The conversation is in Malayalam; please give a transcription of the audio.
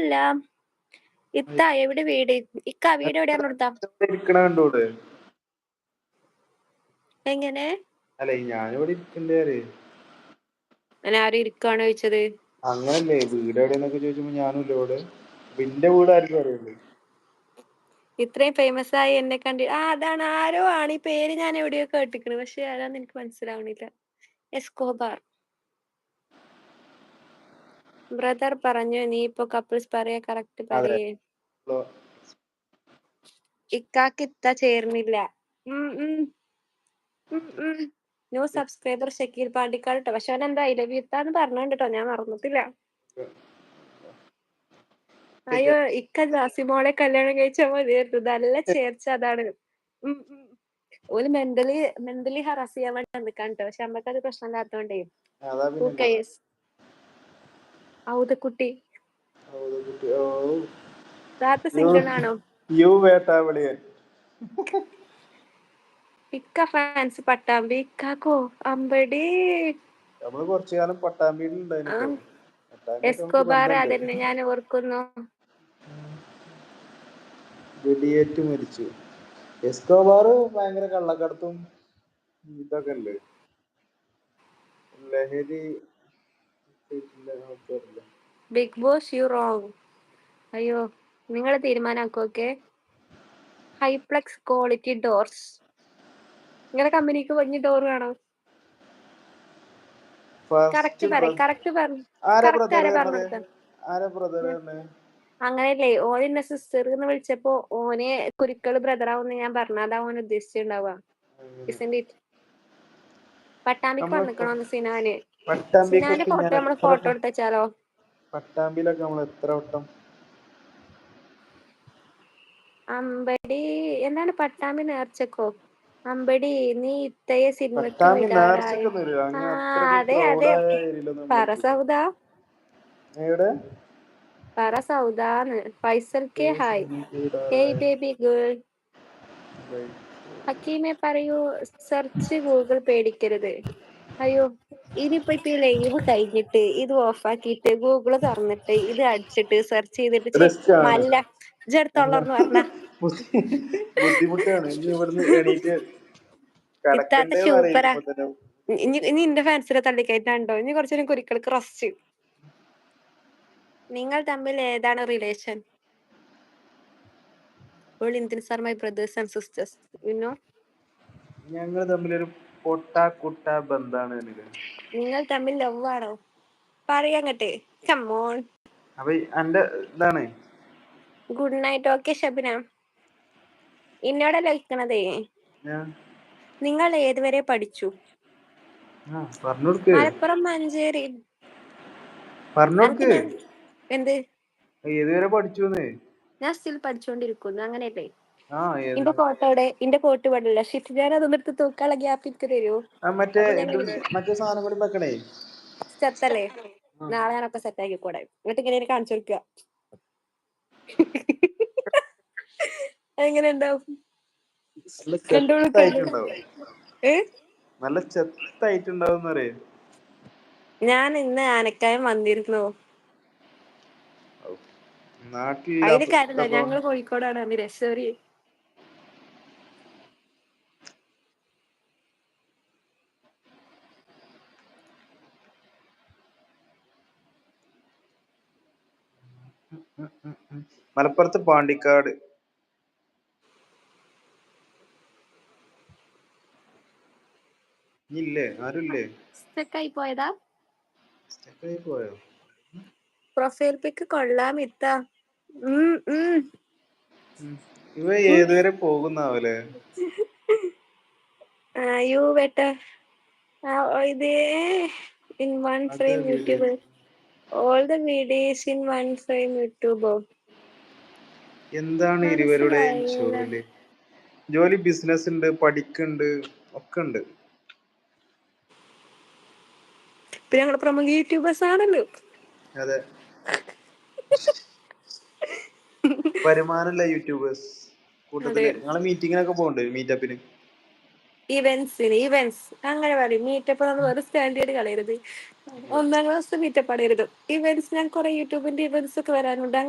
ഒന്നുമില്ല. ഇത്ത എവിടെ വീട്? ഇക്ക വീട് എവിടെയാണ് കൊടുത്താ? കണ്ടൂടെ എങ്ങനെ? അല്ലെ ഞാനിവിടെ ഇരിക്കണ്ടേ. ആരും ഇരിക്കാണ് ചോദിച്ചത്? അങ്ങനല്ലേ വീട് എവിടെയെന്നൊക്കെ ചോദിച്ചപ്പോ ഞാനും ഇല്ല ഇവിടെ. എന്റെ വീട് ആർക്കും അറിയുള്ളൂ. ഇത്രയും ഫേമസ് ആയി എന്നെ കണ്ടി അതാണ് ആരോ ആണ് ഈ പേര് ഞാൻ എവിടെയോ കേട്ടിക്കണ്, പക്ഷെ ആരാന്ന് എനിക്ക് മനസ്സിലാവണില്ല. എസ്കോബാർ ബ്രദർ പറഞ്ഞു നീ ഇപ്പൊ കപ്പിൾസ് പറയാ കറക്റ്റ് പറയേ. ഇക്കാക്ക് ഇത്ത ചേർന്നില്ല. ന്യൂ സബ്സ്ക്രൈബർ ഷക്കീൽ പാണ്ടിക്കാട് ട്ടോ. പക്ഷെ അവൻ എന്താ ഐ ലവ് യു ഇത്താന്ന് പറഞ്ഞിട്ടോ, ഞാൻ മറന്നിട്ടില്ല. അയ്യോ ഇക്ക ജാസിമോളെ കല്യാണം കഴിച്ചാൽ മതിയായിരുന്നു, നല്ല ചേർച്ച അതാണ്. ഓല് മെന്റലി ഹറാസ് ചെയ്യാൻ വേണ്ടി നിൽക്കാൻ കേട്ടോ, പക്ഷെ നമ്മക്കത് പ്രശ്നമില്ലാത്തോണ്ടേ. ഔതക്കുട്ടി സിംഗിൾ ആണോ? ഇക്ക ഫാൻസ് പട്ടാമ്പി. ഇക്കാക്കോ അമ്പടി നമ്മള് കുറച്ചു കാലം പട്ടാമ്പിയിലുണ്ടായിരുന്നു. എസ്കോബാർ അതന്നെ ഞാൻ ഓർക്കുന്നു. വെടിയേറ്റ് മരിച്ചു. എസ്കോബാർ ഭയങ്കര കള്ളക്കടത്തും ഇതൊക്കെ ഉണ്ട്, ലഹരി. Bigg Boss you wrong. അയ്യോ നിങ്ങൾ തീരുമാനാക്കോ. ഓക്കെ. Hyplex quality doors. നിങ്ങളുടെ കമ്പനിക്ക് വലിയ ഡോർ വേണോ? അങ്ങനെയല്ലേ ഓൻ എന്നെ സിസ്റ്റർ എന്ന് വിളിച്ചപ്പോ ഓനെ കുരുക്കള് ബ്രദറാവുന്ന് ഞാൻ പറഞ്ഞ, അതാ ഓൻ ഉദ്ദേശിച്ചിട്ടുണ്ടാവുക. പട്ടാമ്പിക്ക് വന്നിക്കണോന്ന് സിനാന്റെ ഫോട്ടോ നമ്മള് ഫോട്ടോ എടുത്തച്ചാലോ? പട്ടാമ്പിയിലൊക്കെ നമ്മൾ എത്ര വട്ടം. അമ്പടി എന്താണ് പട്ടാമ്പി നേർച്ചക്കോ? അമ്പടി നീ ഇത്തയെ സിനിമയ്ക്ക് വിടാറായോ? അതെ അതെ പറ സൗദ. പറ സൗദാന്ന്. Faisal K hi. Hey baby girl. ഹക്കീമെ പറയൂ. സെർച്ച് ഗൂഗിൾ പേടിക്കരുത്. അയ്യോ ഇനിയിപ്പോ ഇപ്പൊ ലൈവ് കഴിഞ്ഞിട്ട് ഇത് ഓഫാക്കിയിട്ട് ഗൂഗിള് തുറന്നിട്ട് ഇത് അടിച്ചിട്ട് സെർച്ച് ചെയ്തിട്ട് മല്ല ജെടുത്തോളർന്ന് പറഞ്ഞ ബുദ്ധിമുട്ടാണ്. ഇത്താത്ത സൂപ്പറാ. ഇനി എന്റെ ഫാൻസിനെ തള്ളിക്കയറ്റാണ്ടോ? ഇനി കുറച്ചൊരു കുരുക്കൾക്ക് റസ്റ്റ്. നിങ്ങൾ തമ്മിൽ ഏതാണ് relation? All Indians are my brothers and sisters. You know? ഞങ്ങൾ തമ്മിലൊരു പൊട്ടാ കുട്ടാ ബന്ധാണ്. നിങ്ങൾ തമ്മിൽ ലവ് ആണോ? പറയാങ്ങട്ടെ. കമ്മോൺ. അപ്പൊ എന്റെ ഇതാണ്. Good night. ഓക്കെ ഷബിന. എന്നോടല്ല വിളിക്കണതേ. നിങ്ങൾ ഏതുവരെ പഠിച്ചു? മലപ്പുറം മഞ്ചേരി. എന്ത് ഏതുവരെ പഠിച്ചു? ഞാൻ സ്റ്റിൽ പഠിച്ചോണ്ടിരിക്കുന്നു. അങ്ങനെയല്ലേ? എന്റെ ഫോട്ടോയുടെ എന്റെ ഫോട്ടോ പാടില്ല. ഷിറ്റ് ഞാൻ അതൊന്നെടുത്ത് തൂക്കാനുള്ള ഗ്യാപ്പ് എനിക്ക് തരൂ. സെറ്റല്ലേ? നാളെ ഞാനൊക്കെ സെറ്റ് ആക്കിക്കൂടെ. എന്നിട്ട് ഇങ്ങനെ കാണിച്ചു കൊടുക്കുക. എങ്ങനെ ഉണ്ടാവും? നല്ല ചെത്തായിട്ടുണ്ടാവും. ഞാൻ ഇന്ന് ആനക്കായം വന്നിരുന്നു. അതിന് കാര്യമില്ല, ഞങ്ങള് കോഴിക്കോടാണ്. നിരശ്വരി. മലപ്പുറത്ത് പാണ്ടിക്കാട്. ഇല്ലേ? ആരുല്ലേ? സ്റ്റക്കായി പോയതാ? പോയോ? പ്രൊഫൈൽ പിക്ക് കൊള്ളാം ഇത്ത. ഇവ ഏതുവരെ പോകുന്നാവല്ലേ? യു ബെറ്റർ ഇത് in one frame YouTube. All the videos in one frame YouTube. എന്താണ് ഇരുവരുടെയും ജോലി? ജോലി ബിസിനസ് ഉണ്ട്, പഠിക്കുന്നുണ്ട്, ഒക്കെ ഉണ്ട്. ഇപ്പൊ ഞങ്ങള് പ്രമുഖ യൂട്യൂബേഴ്സ് ആണല്ലോ. അതെ, വരുമാനമുള്ള യൂട്യൂബേഴ്സ് കൂട്ടത്തില്. ഞങ്ങള് മീറ്റിങ്ങിനൊക്കെ പോകുന്നുണ്ട്, മീറ്റപ്പിന്. ഇവന്റ്സ് അങ്ങനെ പറയും. മീറ്റപ്പ് വെറും സ്റ്റാൻഡേർഡ് കളയരുത്. 1ാം ക്ലാസ് മീറ്റപ്പ് അടയരുത്. ഇവന്റ്സ് ഞാൻ കുറെ യൂട്യൂബിന്റെ ഇവന്റ്സ് ഒക്കെ വരാനുണ്ട്.